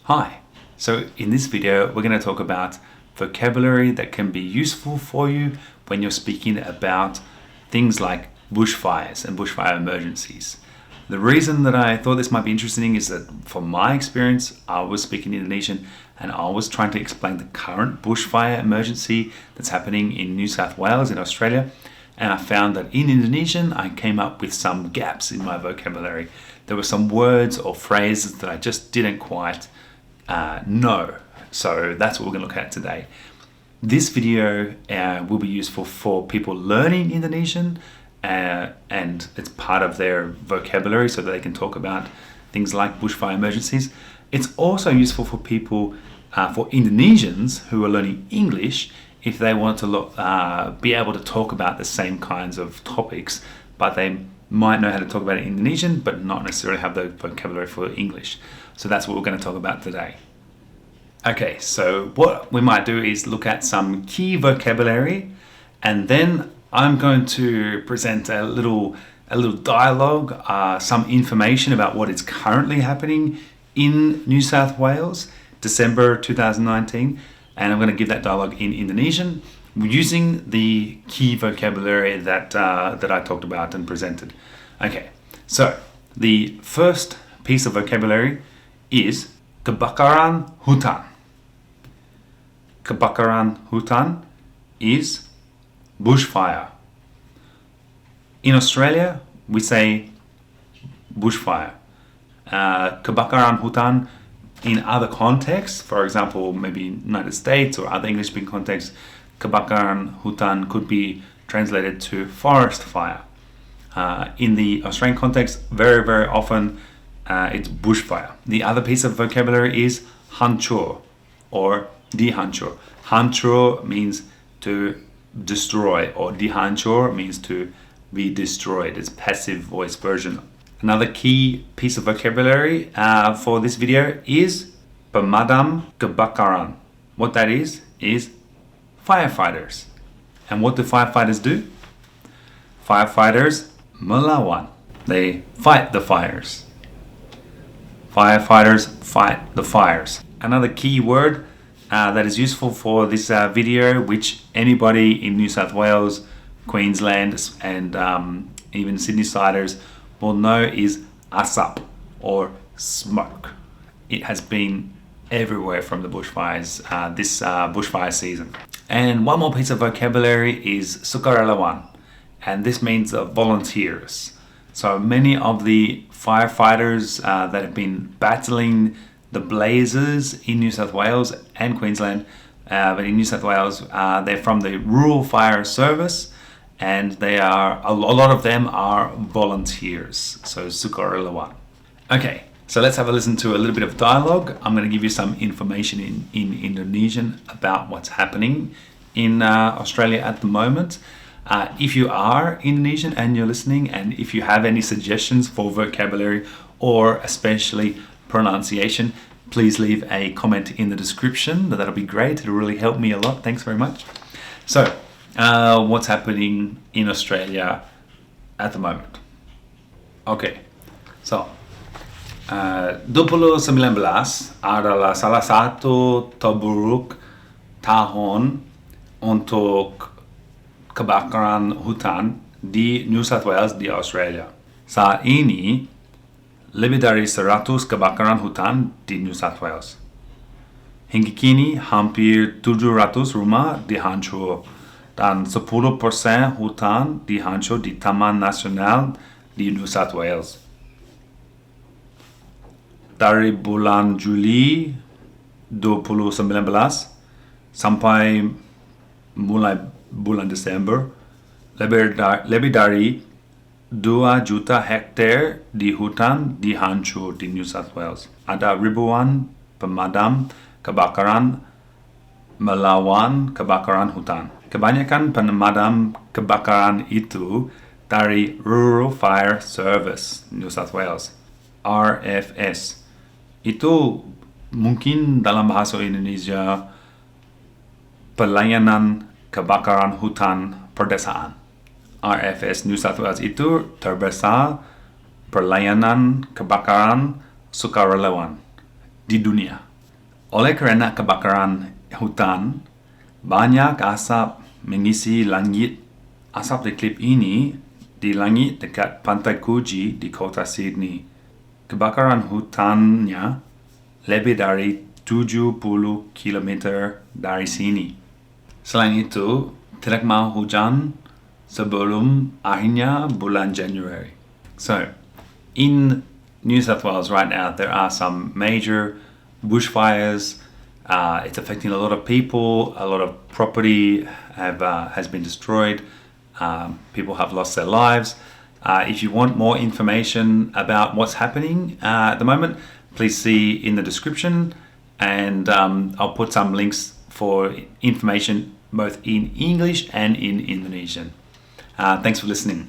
Hi, so in this video we're going to talk about vocabulary that can be useful for you when you're speaking about things like bushfires and bushfire emergencies. The reason that I thought this might be interesting is that from my experience, I was speaking Indonesian and I was trying to explain the current bushfire emergency that's happening in New South Wales in Australia, and I found that in Indonesian I came up with some gaps in my vocabulary. There were some words or phrases that I just didn't quite know. So that's what we're going to look at today. This video will be useful for people learning Indonesian and it's part of their vocabulary so that they can talk about things like bushfire emergencies. It's also useful for people, for Indonesians who are learning English, if they want to be able to talk about the same kinds of topics, but they might know how to talk about it in Indonesian, but not necessarily have the vocabulary for English. So that's what we're going to talk about today. Okay, so what we might do is look at some key vocabulary, and then I'm going to present a little dialogue, some information about what is currently happening in New South Wales, December 2019, and I'm going to give that dialogue in Indonesian using the key vocabulary that I talked about and presented. Okay, so the first piece of vocabulary is Kebakaran Hutan. Kebakaran Hutan is bushfire. In Australia, we say bushfire. Kebakaran Hutan in other contexts, for example, maybe United States or other English-speaking contexts, Kebakaran Hutan could be translated to forest fire. In the Australian context, very, very often it's bushfire. The other piece of vocabulary is hancur or dihancur. Hancur means to destroy, or dihancur means to be destroyed. It's passive voice version. Another key piece of vocabulary for this video is pemadam kebakaran. What that is firefighters. And what do firefighters do? Firefighters melawan. They fight the fires. Firefighters fight the fires. Another key word that is useful for this video, which anybody in New South Wales, Queensland, and even Sydney-siders will know is asap, or smoke. It has been everywhere from the bushfires this bushfire season. And one more piece of vocabulary is sukarelawan, and this means volunteers. So many of the firefighters that have been battling the blazes in New South Wales and Queensland, but in New South Wales, they're from the Rural Fire Service, and a lot of them are volunteers. So sukarelawan. Okay, so let's have a listen to a little bit of dialogue. I'm going to give you some information in Indonesian about what's happening in Australia at the moment. If you are Indonesian and you're listening, and if you have any suggestions for vocabulary or especially pronunciation, please leave a comment in the description. That'll be great. It'll really help me a lot. Thanks very much. So, what's happening in Australia at the moment? Okay, so 2019 adalah salah satu terburuk tahun untuk kebakaran hutan di New South Wales di Australia. Saat ini lebih dari 100 kebakaran hutan di New South Wales. Hingga kini hampir 700 rumah dihancur dan 10% hutan dihancur di Taman Nasional di New South Wales. Dari bulan Juli 2019 sampai mulai bulan Desember, lebih dari 2 juta hektar di hutan dihancur di New South Wales. Ada ribuan pemadam kebakaran melawan kebakaran hutan. Kebanyakan pemadam kebakaran itu dari Rural Fire Service New South Wales, RFS. Itu mungkin dalam bahasa Indonesia pelayanan kebakaran hutan perdesaan. RFS New South Wales itu terbesar pelayanan kebakaran sukarelawan di dunia. Oleh karena kebakaran hutan, banyak asap mengisi langit. Asap di klip ini di langit dekat pantai Coogee di kota Sydney. Kebakaran hutannya lebih dari 70 km dari sini. Selain itu, tidak mau hujan sebelum akhirnya bulan January. So, in New South Wales right now, there are some major bushfires. It's affecting a lot of people. A lot of property has been destroyed. People have lost their lives. If you want more information about what's happening at the moment, please see in the description, and I'll put some links for information both in English and in Indonesian. Thanks for listening.